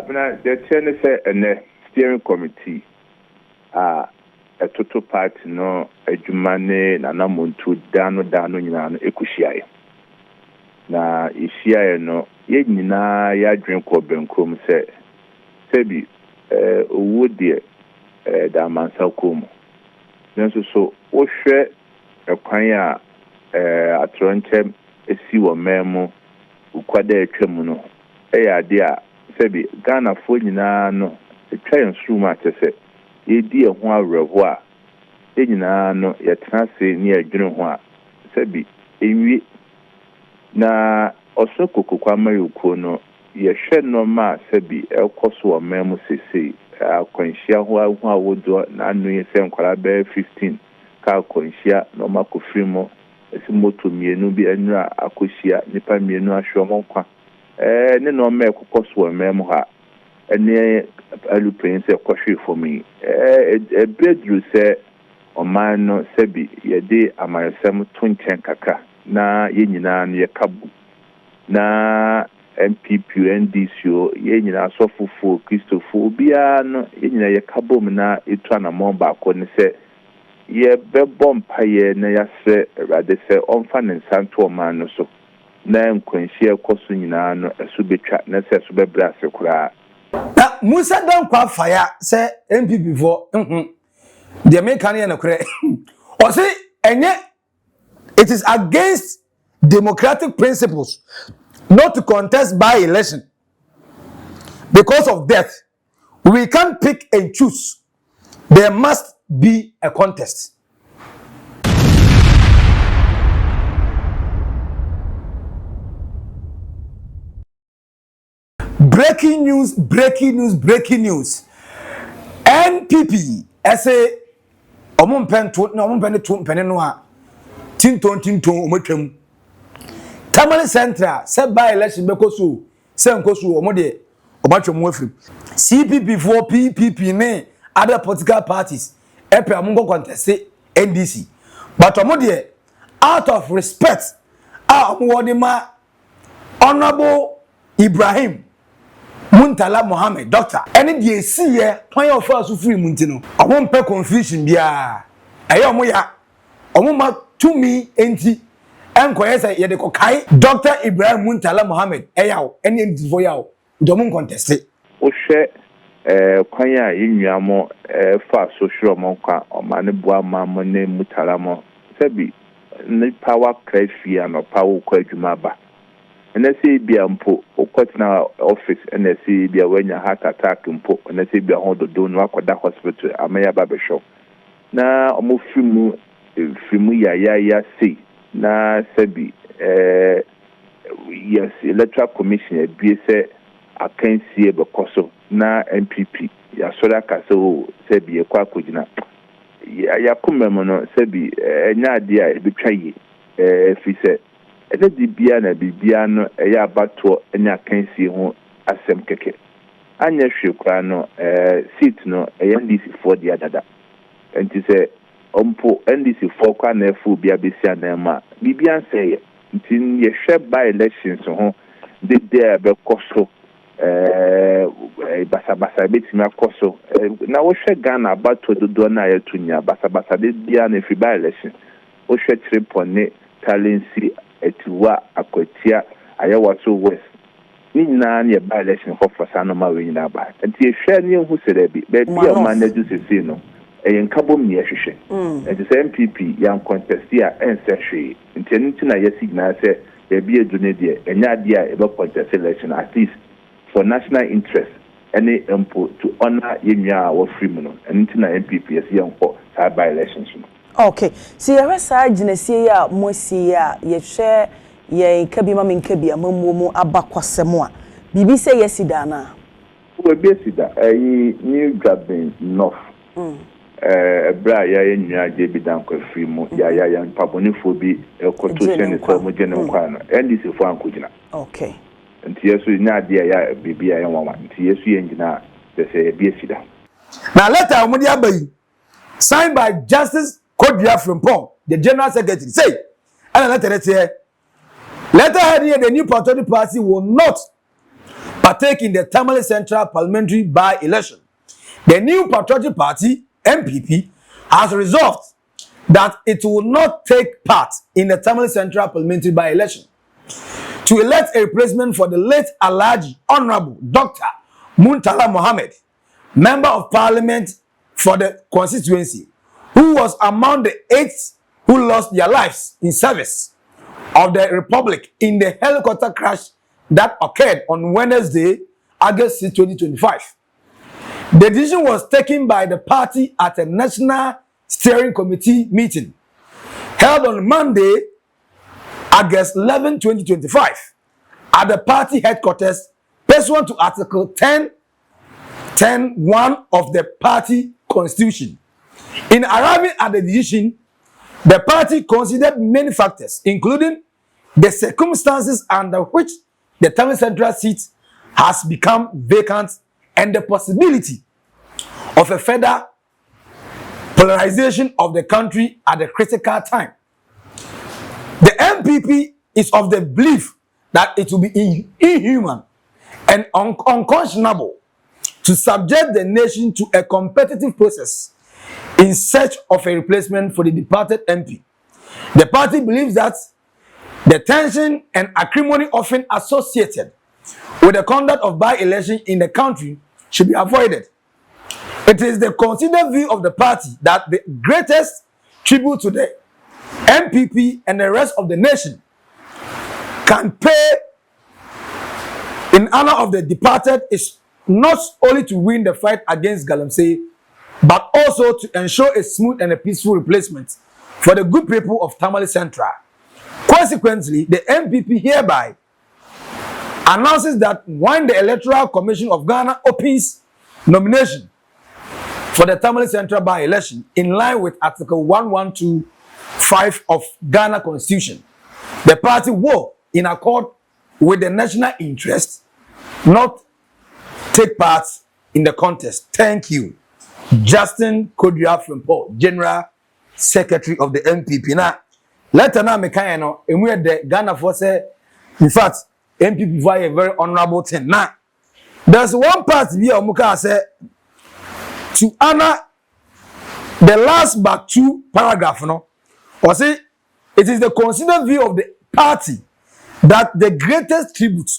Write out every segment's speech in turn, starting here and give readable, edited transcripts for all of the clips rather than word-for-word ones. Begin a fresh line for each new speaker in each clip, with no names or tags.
abena the chairman say a steering committee a total party no adwumane na namuntu dano nyina no ekuhia na ihia no ye nyina ya dwen ko benkom sebi owo de da mansa kom nanso so wo hwɛ ekwan a atronche esi wo memo ukwada etwam no ade a sebi Ghana fo nyina no etwa nsuma kyese yedi ho awreho a nyina no yɛtena se ne adwene ho a sebi ewie na osokokokwa mayuko no yɛhwɛ no ma sebi ekoso wo memo sese akwanhia ho awodo na anu yɛsɛ nkwara be 15 ka akwanhia no makofrimo esi moto mienu bi anura akohia nipa mienu ahwe kwa ne no ma ekoso wo memo ha ene alupen se kwahwe for me withdrew se oman no sebi yede amaresem to nchen kaka na yenyina no yekabu na NPP NDC yenyina sofofo Christopher obia no yenyina yekabom na etu anamon ba ko ne se ye bebom paye na yase rade se onfa ne nsanto oman no so na nkwanhia koso nyina no esu betwa na se esu bebra se kura
na Musa dan kwa fire se NPP for the mechanic na kure o say enye it is against democratic principles not to contest by election because of death. We can't pick and choose. There must be a contest. Breaking news. NPP say tinton omotwam Tamale Central by election bekoso senkoso omode obatwam afrim CPP for PPP ne other political parties epe amungo contest NDC but omode out of respect omode ma honorable Ibrahim Murtala Mohammed doctor any dey see here plan of us free muntino omompe confusion bia eyo omoma to me enti enkoyese yede ko kai Dr. Ibrahim Murtala Mohammed eyawo ene ndifo yawo domun contest
o hwe kwan a yenuamo fa social monka o mane boa mammo ne Murtala mo sebi ne power crazy and power ko adwuma ba ene se bia mpo okotna office ene se bia wanya heart attack mpo ene se bia hododo no akoda hospital amaya ba be show na omofimu ya say na sebi yes Electoral Commission be say akansie be koso na NPP ya soda kaso sebi ekwa kogina ya kumemo no sebi enya ade a ebetwaye fi se ene di bia na bibia no eya abato enya akansie ho asem keke anya hwekwa no seat no NDC for the adada enti se ompo NDC for kwa na efu bia besia na ma bibia say ntin ye hwe by elections ho de be koso basa betimi akoso na wo hwe Ghana abato dodo na yetunya basa de bia na efi by election wo hwe tripone talency etiwa Akwatia ayawa so west ni na na by election for fasano ma we nyina ba nti hwe ne hu sere bi bia o manage sisi no eyenkabo mi ehwehwe enti se NPP yan contest ya ensehwe enti enti na ye signal se e bi edune de enya de a e be contest election at least for national interest any impo to honor yemia wa free mu no enti na NPP yes yanko by elections no.
Okay, see you resa ginesie ya mosi ya ye hwe ye nkabi ma menkabi amamuomu abakwasemo a bibi se yesida na
we be sida new government north bra ya yenua je bi dan ko free mu ya mpabonifo bi ekoto senate mo je ne nkwa no NDC fo ankogina.
Okay,
nti yesu nya de ya bibia ya nwanwa nti yesu yengina se bi esida
na letter omudi abayi signed by Justice Kodria Frimpong, the General Secretary, say, and letter heading the new Patriotic Party will not partake in the Tamale Central Parliamentary By-Election. The new Patriotic Party, NPP, has resolved that it will not take part in the Tamale Central Parliamentary By-Election to elect a replacement for the late Alhaji Honorable Dr. Murtala Mohammed, Member of Parliament for the constituency, who was among the 8 who lost their lives in service of the Republic in the helicopter crash that occurred on Wednesday, August 6, 2025. The decision was taken by the party at a National Steering Committee meeting held on Monday, August 11, 2025, at the party headquarters, pursuant to Article 10.1 of the party constitution. In arriving at the decision, the party considered many factors, including the circumstances under which the Tamale Central seat has become vacant and the possibility of a further polarization of the country at a critical time. The NPP is of the belief that it will be inhuman and unconscionable to subject the nation to a competitive process in search of a replacement for the departed MP. The party believes that the tension and acrimony often associated with the conduct of by-election in the country should be avoided. It is the considered view of the party that the greatest tribute to the NPP and the rest of the nation can pay in honor of the departed is not only to win the fight against Galamsey, but also to ensure a smooth and a peaceful replacement for the good people of Tamale Central. Consequently, the NPP hereby announces that when the Electoral Commission of Ghana opens nomination for the Tamale Central By-Election in line with Article 1125 of Ghana Constitution, the party will, in accord with the national interest, not take part in the contest. Thank you. Justin Kodria from Paul, General Secretary of the NPP. Now, later now, Mekayano, and we are the Ghana for say, in fact, NPP for a very honorable thing. Now, there's one part here, Muka say, to honor the last but 2 paragraph, no, or say, it is the considered view of the party that the greatest tribute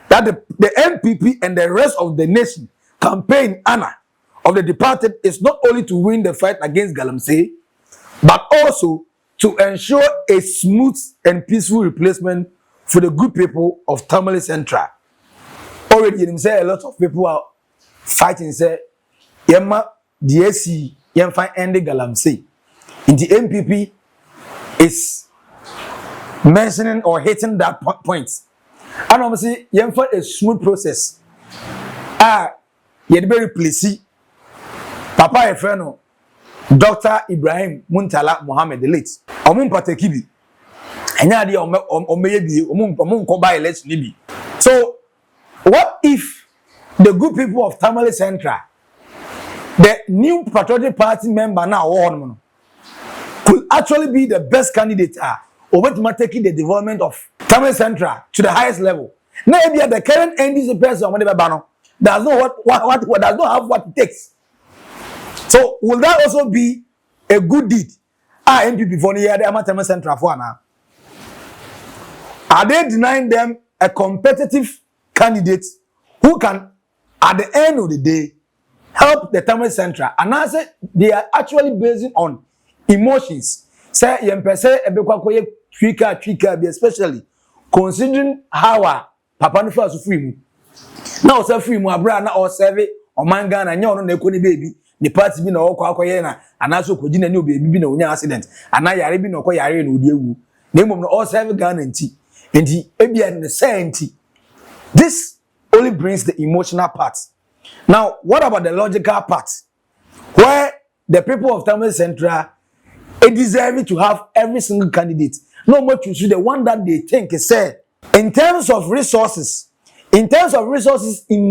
that the NPP and the rest of the nation campaign honor of the departed is not only to win the fight against Galamsey, but also to ensure a smooth and peaceful replacement for the good people of Tamale Central. Already, you say a lot of people are fighting, say, Yema, DSC, Yemfa, and the Galamsey. In the NPP is mentioning or hitting that point. And obviously, Yemfa a smooth process. You'd very pleased. Papa Efreno, Dr. Ibrahim Murtala Mohammed, the late. Patekibi. And yadi by-election. So, what if the good people of Tamale Central, the new Patriotic Party member now, could actually be the best candidate over to taking the development of Tamale Central to the highest level? Maybe the current NDC person does not have what it takes. So will that also be a good deed? NPP for the year Tamale Central for now. Are they denying them a competitive candidate who can, at the end of the day, help the Tamale Central? And I say they are actually basing on emotions. Say yempese ebekwakoye trika, especially considering how Papa Nufa is free. Now say free mu abra na o serve o manga na nya ono na ekoni baby the party bi na o kwakoye na anaso koji na ni obi bi na onya accident ana yare bi na okọ yare na odi ewu na emom na o serve Ghana nti ebia na senti. This only brings the emotional part. Now what about the logical part, where the people of Tamale Central deserve to have every single candidate, no more to choose the one that they think is said in terms of resources, in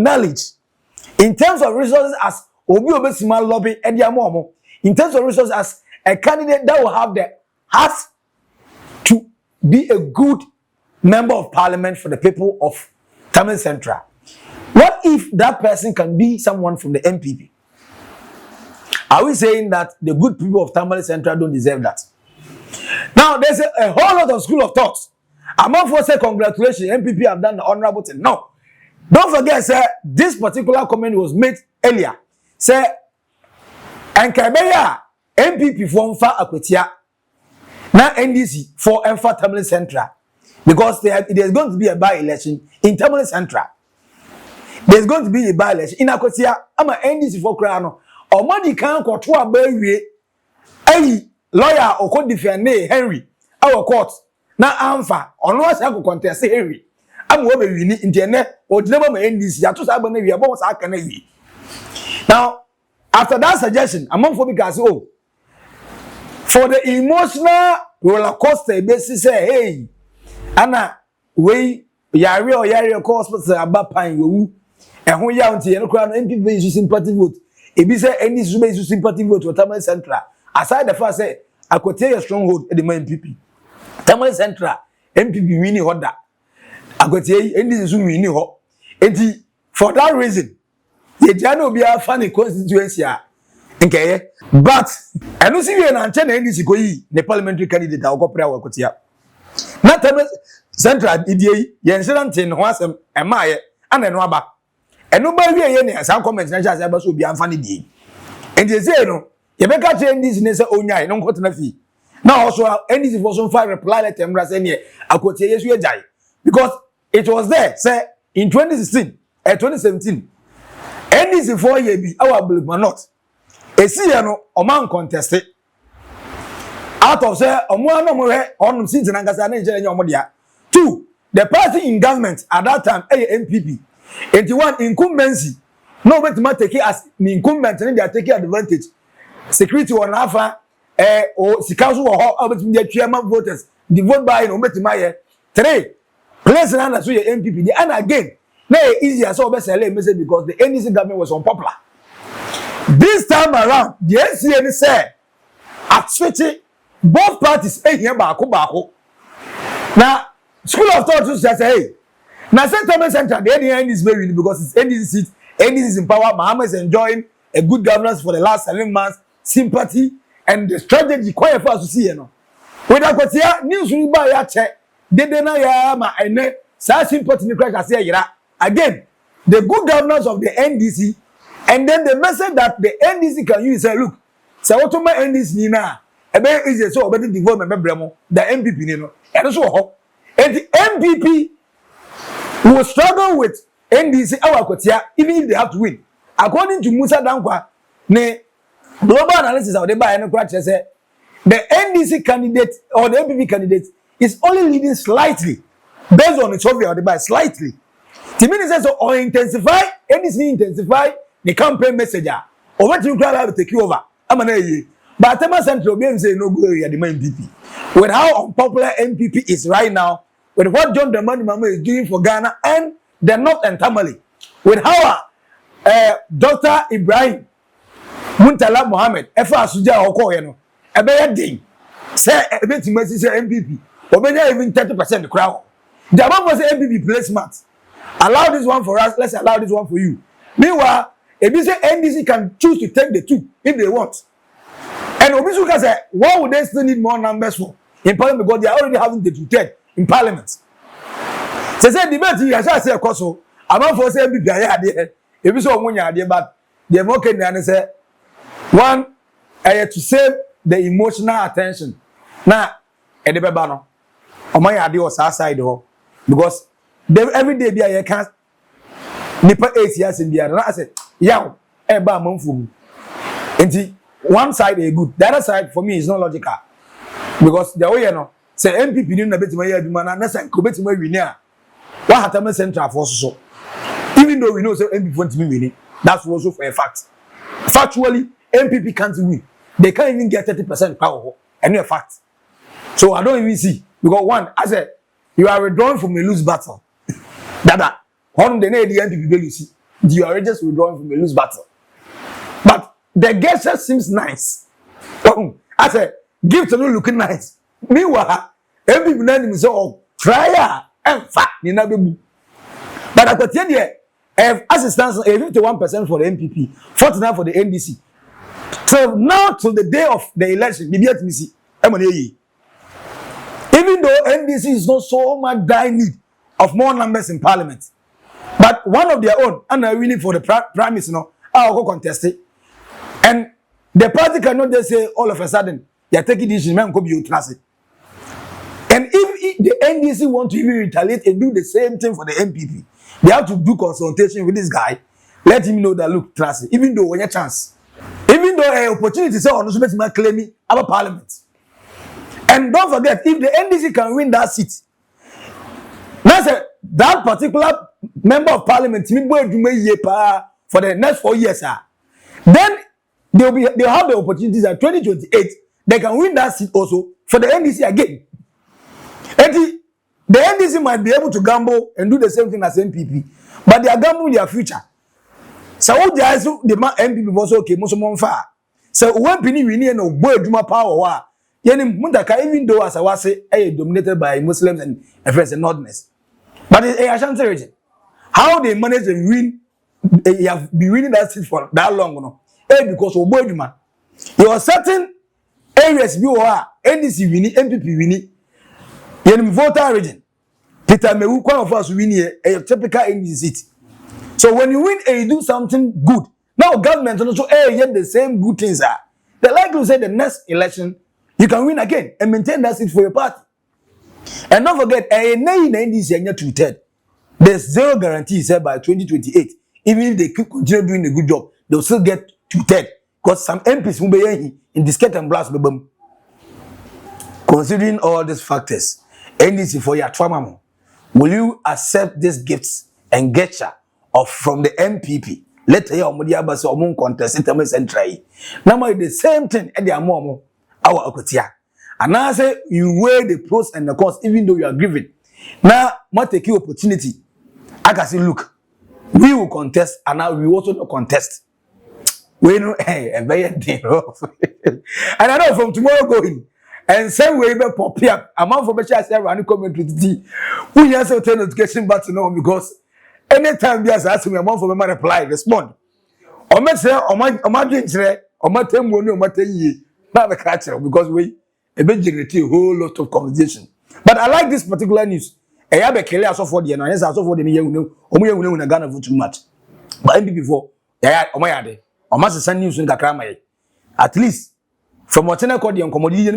knowledge, in terms of resources as obi obesima lobby ediamomo, in terms of resources as a candidate that will have the heart to be a good member of parliament for the people of Tamale Central. What if that person can be someone from the NPP? Are we saying that the good people of Tamale Central don't deserve that? Now, there's a whole lot of school of thoughts. I'm not for say congratulations, NPP have done the honorable thing. No. Don't forget, sir, this particular comment was made earlier. Sir, and Kabeya, NPP for Akwatia, now NDC for Tamale Central. Because there's going to be a by-election in Tamale Central. There's going to be a by-election in Akwatia. I'm an NDC for Krano. Or money can't go to a baby. Any lawyer or court defend Henry. Our court. Now, Amfa. Or no, I could contest Henry. I'm over in internet or never my NDC. I just have a navy about I can. Now, after that suggestion, among for because for the emotional roller coaster basis, say, hey, Anna, we yari or yari course, but about pine you and who yanti and crown NPP is sympathy vote. If you say any sympathy vote for Tamale Central, aside the first say, Akwatia stronghold at the NPP. Tamale Central, NPP winning order. Akwatia, NDC winning hot. And for that reason, the Jano be a funny constituency. Okay, but I don't see you an antenna NDC go the parliamentary candidate I'll go pray Akwatia. Not Tamale Central, idiot, Yenserantin, Wasam, and Maya, and then Waba. And nobody here some comments as ever should be unfunny day. And they say, no, you make a change this in his own eye, no cotton fee. Now, also, NDC for some fire reply let them rest any. I could say yes, we die. Because it was there, say, in 2016 and 2017. NDC 4 years be our blue not. A CNO or man contested. Out of say, on seats and Angasana in your media. 2. The party in government at that time, NPP. 81 incumbency. No way to take it as the incumbent and they are taking advantage. Security on Alpha, or Sikazu or the chairman voters. The vote by no matter my 3. Place and answer your NPP. And again, no easier so best message because the NDC government was unpopular. This time around, the NCN said, at switching both parties here bako. Now, school of thought just say, hey. Now, Tamale Central, the NDC is very because it's NDC seat, NDC is in power. Mohammed is enjoying a good governance for the last 7 months, sympathy, and the strategy quite for us to see. You know, with Akwatia, news will buy a check. They deny ma and sympathy in the crash. I say, again, the good governance of the NDC, and then the message that the NDC can use. Say, look, so what to my NDC now? A very easy so better development, the NPP, you know, and so and the NPP. We will struggle with NDC Akwatia even if they have to win. According to Musa Dankwa, the global analysis of the by say the NDC candidate or the NPP candidate is only leading slightly based on the survey of the by slightly. The minister says or intensify NDC intensify the campaign messenger or what you can take you over. I'm an but Tamale Central say no go area the NPP. With how unpopular NPP is right now. With what John Dramani Mama is doing for Ghana and the North and Tamale. With how Dr. Ibrahim Murtala Mohammed, Efa Suja Oko, you know, a better thing. Say a bit to Messi MPP, or maybe even 30% of the crowd. The amount was MPP placement. Allow this one for us, let's allow this one for you. Meanwhile, if you say NDC can choose to take the 2 if they want. And Obisuka said, why would they still need more numbers for? In Parliament because they are already having the 2-10. In Parliament. They say debate here, I say, of course, I'm not for saying be idea. If you saw one idea, but the American and say, one, I had to save the emotional attention. Now, and the babano, on my idea was outside because every day I can't nipper 8 years in the other. I said, yeah, a bar month for me. And one side is good, the other side for me is not logical because the way you know. Say NPP didn't a bit my head, man, and that's a bit my winner. What Tamale Central for so? Even though we know so NPP won't be winning, that's also for a fact. Factually, NPP can't win. They can't even get 30% power. And a fact. So I don't even see. Because one, I said, you are withdrawing from a loose battle. Dada, on the NPP you see, you are just withdrawing from a loose battle. But the gesture seems nice. I said, give to no looking nice. Meanwhile, every people say, oh, try Emfa ni na bebu. But Akwatia there assistance 51% for the NPP, 49% for the NDC. So now till the day of the election, even though NDC is not so much dire need of more numbers in parliament, but one of their own, and are winning for the prime minister, I'll go contest it. And the party cannot just say all of a sudden, they are taking this man could be classic. And if the NDC want to even retaliate and do the same thing for the NPP, they have to do consultation with this guy. Let him know that look, trust it. Even though when you chance, even though an opportunity say on the claiming our parliament. And don't forget, if the NDC can win that seat, that particular member of parliament for the next 4 years, then they'll have the opportunities at 2028. They can win that seat also for the NDC again. And the NDC might be able to gamble and do the same thing as NPP, but they are gambling their future. So what the NPP was okay, most of them far. So when Penny we need no boy Juma power, even though as I was say, dominated by Muslims and friends and Northerners, but it's a Ashanti region. How they manage to win, they have been winning that seat for that long, because of boy Juma. There are certain areas you are NDC winning, NPP winning. In voter region, Peter Mewu, one of us win here a typical NDC seat. So when you win and you do something good, now government also yet the same good things are. They like to say the next election you can win again and maintain that seat for your party. And don't forget, in NDC and tweeted, there's zero guarantee said by 2028. Even if they keep continue doing a good job, they'll still get tweeted because some MPs will be in disket and blast. Considering all these factors, NDC for your trauma, will you accept these gifts and gesture from the NPP? Let your media bus or moon contest in Tamale Central. Now, the same thing at their mom, our Akwatia. And now I say you weigh the pros and the cons, even though you are grieving. Now, what take you opportunity? I can say, look, we will contest, and now we also don't contest. We know, hey, a very day off. And I know from tomorrow going. And same way, be pop up. A man for me, I say, "Rani comment with T." We also tell notification back to know because anytime they ask me, a man for me, reply, respond. Or me say, "O my drink today, o my time money, o my time not the catcher because we a bit generate a whole lot of conversation." But I like this particular news. I have a clear so for the and yes, so for the year we know Ghana vote too much. But NPP before, yeah, o my ade, o my send news in Kakramay. At least. From what I call the commodity,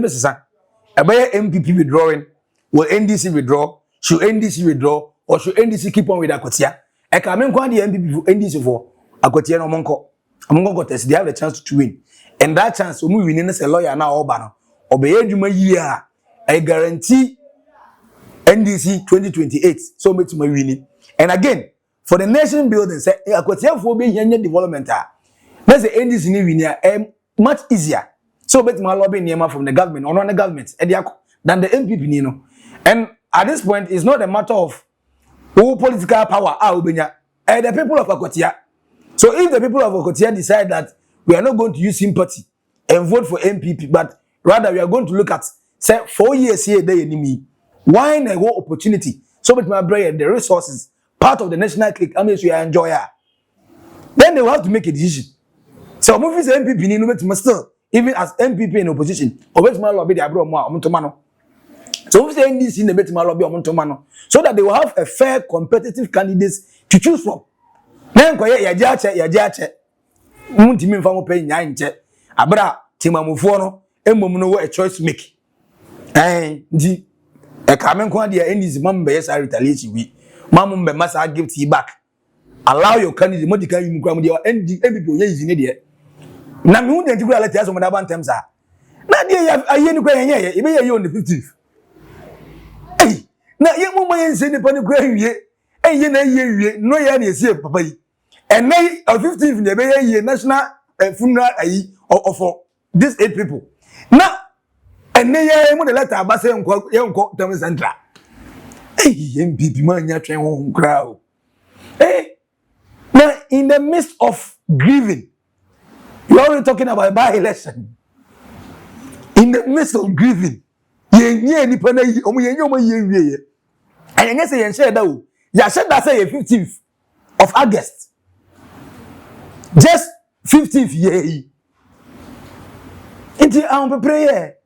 NPP withdrawing, will NDC withdraw? Should NDC withdraw or should NDC keep on with Akwatia? I can make one the NPP NDC for Akwatia no Monko. Among contest, they have the chance to win, and that chance we win as a lawyer now. Obano, obey you my year. I guarantee NDC 2028. So much my winning. And again, for the nation building, say Akwatia for being young development. That's the NDC winning much easier. So bet my lobby near from the government or non the government than the NPP, And at this point, it's not a matter of who political power the people of Akwatia. So if the people of Akwatia decide that we are not going to use sympathy and vote for NPP, but rather we are going to look at say 4 years here they enemy, why not go opportunity? So bet my brother the resources part of the national clique. I mean, we enjoy her. Then they will have to make a decision. So movies NPP must still. Even as NPP in opposition, or bet my lobby the abroad more Montomano. So we say NDC in the bet my lobby Montomano, so that they will have a fair, competitive candidates to choose from. Then quiet ya jache, Muntimin Famo paying Yanche, Abra, Timamufono, Emono a choice to make. The a common quantity NDC mum bears are retaliation. We Mamum be must give tea back. Allow your candidate Monica in Gramudia and the NPP is in idiot. Na me hu denti kura let ya so mada ban tem sa na de aye ni kura yenye ye be ye on the 15th na ye mo mo yense ni pa ni kura wie ye na ye wie no ye na esi papa yi and na 15th ne be ye national funeral ayi of these 8 people na and ye mo the letter abase enko Tamale Central NPP man nya twen ho kura o now in the midst of grieving. You are already talking about by-election. In the midst of grieving, And you say you share that. You share that say 15th of August. Just 15th year. Inti am prepare.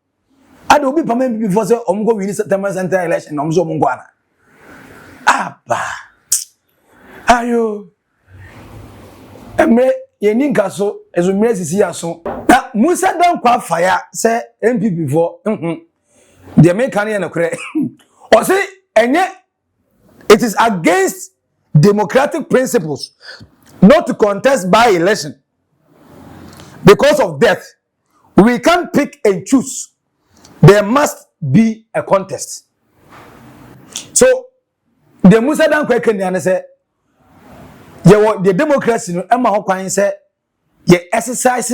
I do be permanent before say go win Tamale Central election. So mungwana. Aba. Ayo. Emre yeninka so ezumire sisi aso. Na Musa dan kwa fire say NPP for the American na kure. O say enye it is against democratic principles not to contest by election because of death. We can't pick and choose. There must be a contest. So the Musa dan kwa Kenya say the democracy no ema ho kwan say you exercise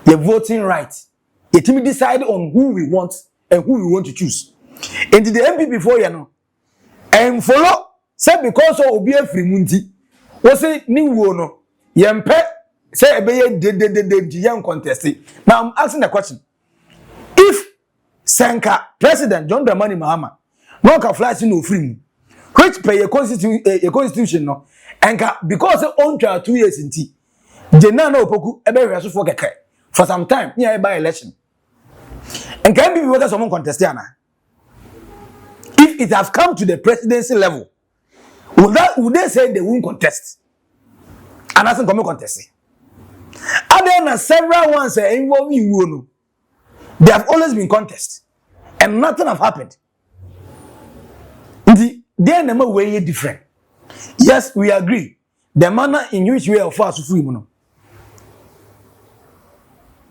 your voting right. You team decide on who we want and who we want to choose. And the NPP for you know and follow say because of obi afri munti we say ni wo no yempe say ebeye de yan contest. Now I'm asking the question, if Senka President John Dramani Mahama no can fly no free which pay a constitution no and because on 2 years in tea the nana opoku ebe for keke for some time near by election and can be whether someone contest if it has come to the presidency level, would they say they won't contest? And that's come contest. And then several ones involving you, they have always been contest, and nothing have happened. They are never way different. Yes, we agree. The manner in which we are fast free,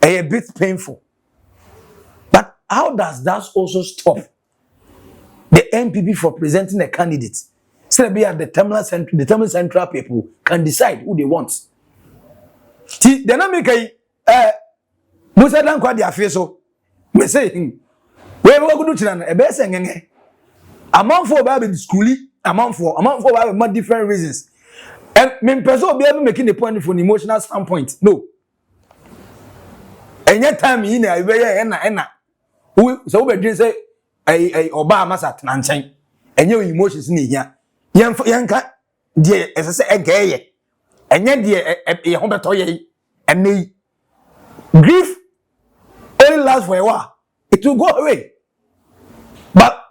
a bit painful. But how does that also stop the NPP for presenting a candidate? So be at the Tamale Central people can decide who they want. See, the dynamic Musa dan kwa dia feso. Me say, we go do china e be say ngenge. Among for ba be schoolie, among for ba different reasons. And me person be making the point from emotional standpoint. No. And yet time in na ena. So we dey say oba masa tnanchan. Enye emotions ni hia. Yanka de esese egeye. Enye de ye ho beto ye. Ene grief only lasts for a while. It will go away. But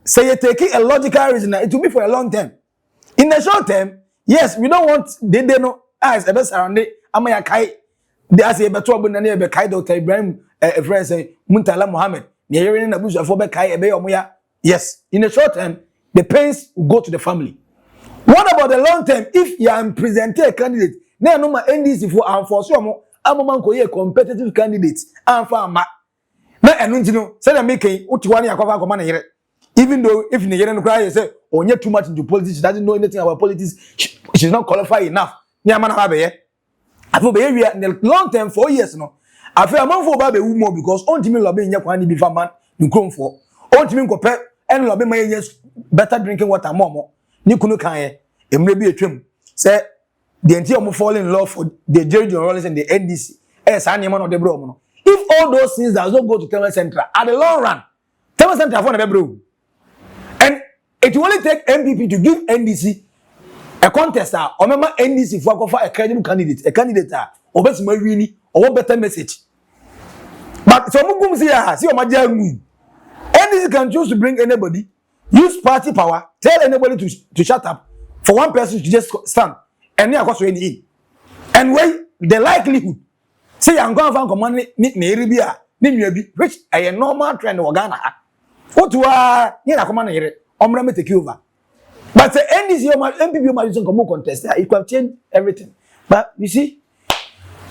say you taking a logical reason, it will be for a long term. In the short term, yes, we don't want they know as a best around it. Amaya kai they as a beto abu na ne be kai Dr. Ibrahim friend say Murtala Mohammed. Ne hearing na busu afo be kai ebe omoya. Yes, in the short term, the pains will go to the family. What about the long term? If you are presenting a candidate, na no ma NDC for and for so mo amman ko ye competitive candidates and for ama. Na enu ntino say na make utiwani akwafa akoma na yere. Even though if the yere no cry you say onye too much into politics, she doesn't know anything about politics, she's not qualified enough. Ni amana ba be ye. Afo be area in the long term 4 years no. Afo amman for ba be wu more because ontimi lobe nya kwani bi fa man ni krom for. Ontimi ko pe en lobe ma ye better drinking water more. Ni kunu kan ye. Emre bi etwem. Say the entire fall in love for the Jerry Journalists and the NDC. If all those things does not go to Tamale Central, at the long run, Tamale Central for the and it will only take NPP to give NDC a contest or remember NDC for a credible candidate, or best really or better message. But so see my NDC can choose to bring anybody, use party power, tell anybody to shut up for one person to just stand. And and when the likelihood say I'm going to find command which a normal trend of Ghana. What to a command here? I'm take over. But the NDC MPP might contest. It could change everything. But you see,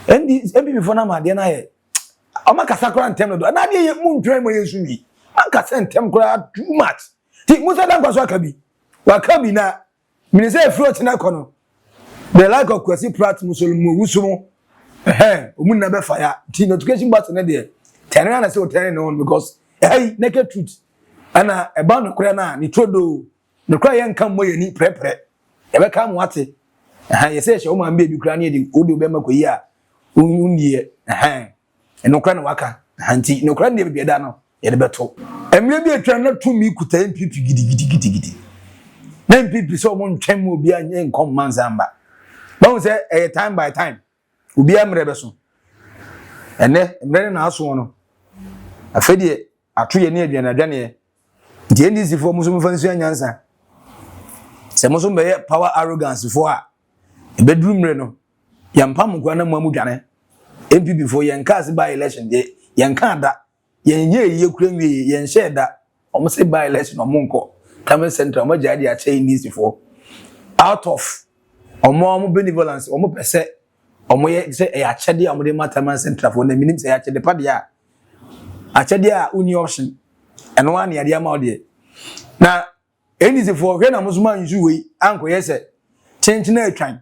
MPP for now, I'm a Casacra and Temple. And I did moon train my usually. I can send Temple too much. Take most of them was Wakabi now. Minister float in a corner. The like of Kwesi Pratt Musulmu Wusumo. Umun never fire. The notification button there. Turn around and say turning on because naked truth. And a band of Krana, Nitrodo, the crying come where you need prep. Ever come what it? You say, show my baby cranny, the Udu Bemakoya, Undi, and no cran waka, Hanti, no cranny be done. Yet better. Emre bi atwa na to mi kuta NPP gidi. Na NPP so mo ntwem mo obi anye nkom manzamba. Ba wo say time by time. Obi amre beso. Ene emre na aso no. Afedie ato ye ne aduana dwane. Die NDC fo muso mfansu anyansa. Se muso be power arrogance fo a ebeduru mre no. Yampam kwa na mu dwane. NPP fo yenkase by election de yenka da. Ye kura nwie yen share da. Omo say by election omonko. Tamale Central omo jade a chain NDC fo. Out of omo benevolence omo pese omo ye say e achede omo de Tamale Central fo na minim say achede pa de a achede a uni option eno wan ya de ma de na NDC fo hwe na musuma nju we anko ye say change na atwan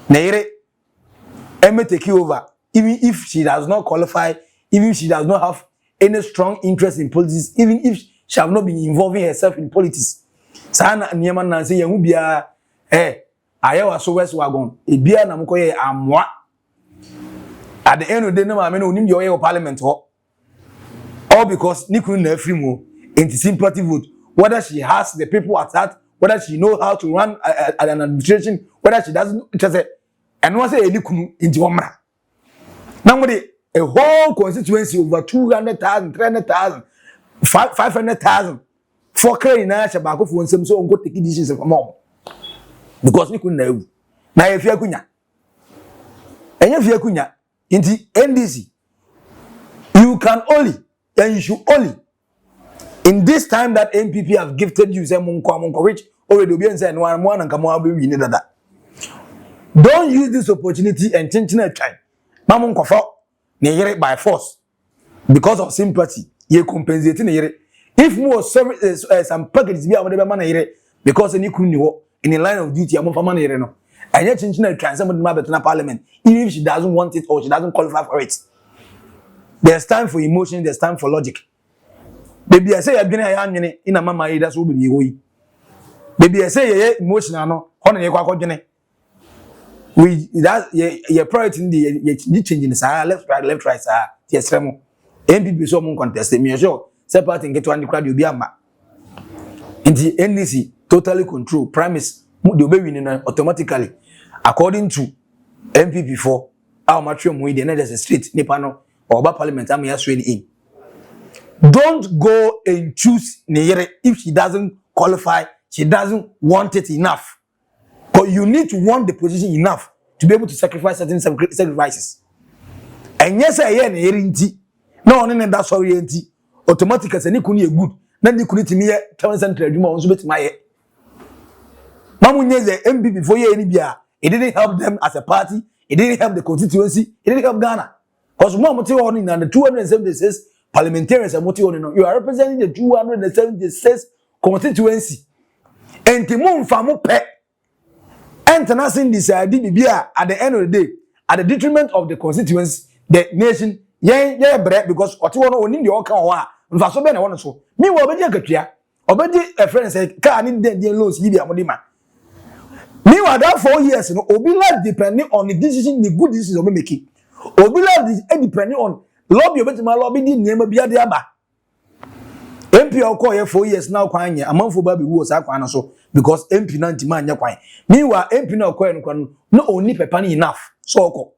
na yire eme take over even if she does not qualify, even if she does not have any strong interest in politics, even if she have not been involving herself in politics. Sana niyama na say yehu bia ayewa so west wagon e bia na mko ye amwa at the end of the day na ma me no nim your parliament ho all because nikunu na free mo into sympathy vote, whether she has the people at heart, whether she know how to run an administration, whether she doesn't just say and one say nikunu into omra now a whole constituency over 200,000, 300,000, 500,000 for carrying na shabako for nsem so onko take decisions from mom because ni kun na ewu na ye fia kunya enye fia kunya inti NDC you can only and you should only in this time that NPP have gifted you say monko which already obi en say no one and kamo abi wi ni dada. Don't use this opportunity and change na time mamun ko fa ne yere by force because of sympathy ye compensate ne yere if more some packages be amade be man yere because any kunu ni ho in the line of duty am man yere no anya chinchina transfer ma betuna parliament even if she doesn't want it or she doesn't qualify for it. There's time for emotion, there's time for logic. Baby I say you adwene ya anwene ina mama yi da so baby ho yi baby I say ye emotional no hono ye kwa dwene we that ye priority in the changing the left right sir yes remo NPP so mon contest me sure say party get one crowd obi ama in the NDC totally control premise the obi win automatically according to NPP4 how much you we dey there's a street nipa no or ba parliament am ya swear in. Don't go and choose Neyere if she doesn't qualify, she doesn't want it enough. But you need to want the position enough to be able to sacrifice certain sacrifices. And yes, I hear Neyere inti. No one in that sorry inti. Automatically, say ni kuni good. Na ni kuni timi ye Tamale Central Juma onso betima ye. Mamu nyeze NPP for ye ni bia. It didn't help them as a party. It didn't help the constituency. It didn't help Ghana. Because more on in the 276 parliamentarians are motivated. You are representing the 276 constituency. And Timon Famu Pe International decided at the end of the day, at the detriment of the constituency, the nation, because what you want to your car, and for so many one so. Meanwhile, Obedi a friend said, Can in the loans, Libya Modima. Meanwhile, that 4 years, Obi life depending on the decision, the good decisions of making. Obi life is depending on lobby obeti ma lobby di name bia de aba MP okọ ye 4 years now kwan ye amanfo ba be wo sa kwan no so because MP na ntima anya kwan meanwhile MP na okọ ye no kwan no oni pepa ni enough so okọ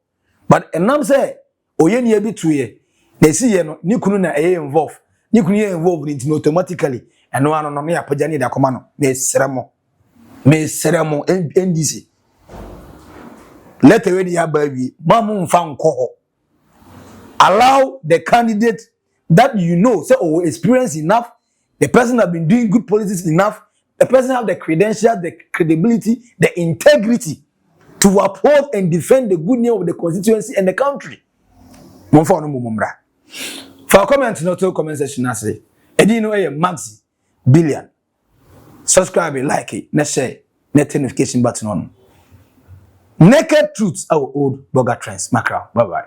but enam say oye ni e bi to ye na si ye no ni kunu na e involve ni kunu ye involve ni automatically eno ano no ya pagya ni da koma no me seremo NDC let away the abawi mamu mfa nko ho. Allow the candidate that you know, say, oh, experience enough, the person have been doing good politics enough, the person have the credentials, the credibility, the integrity to uphold and defend the good name of the constituency and the country. For comment, not to comment section, I say, and you know, a maxi billion. Subscribe, like it, let's share, net notification button on. Naked truths, our old blogger trends. Macro. Bye bye.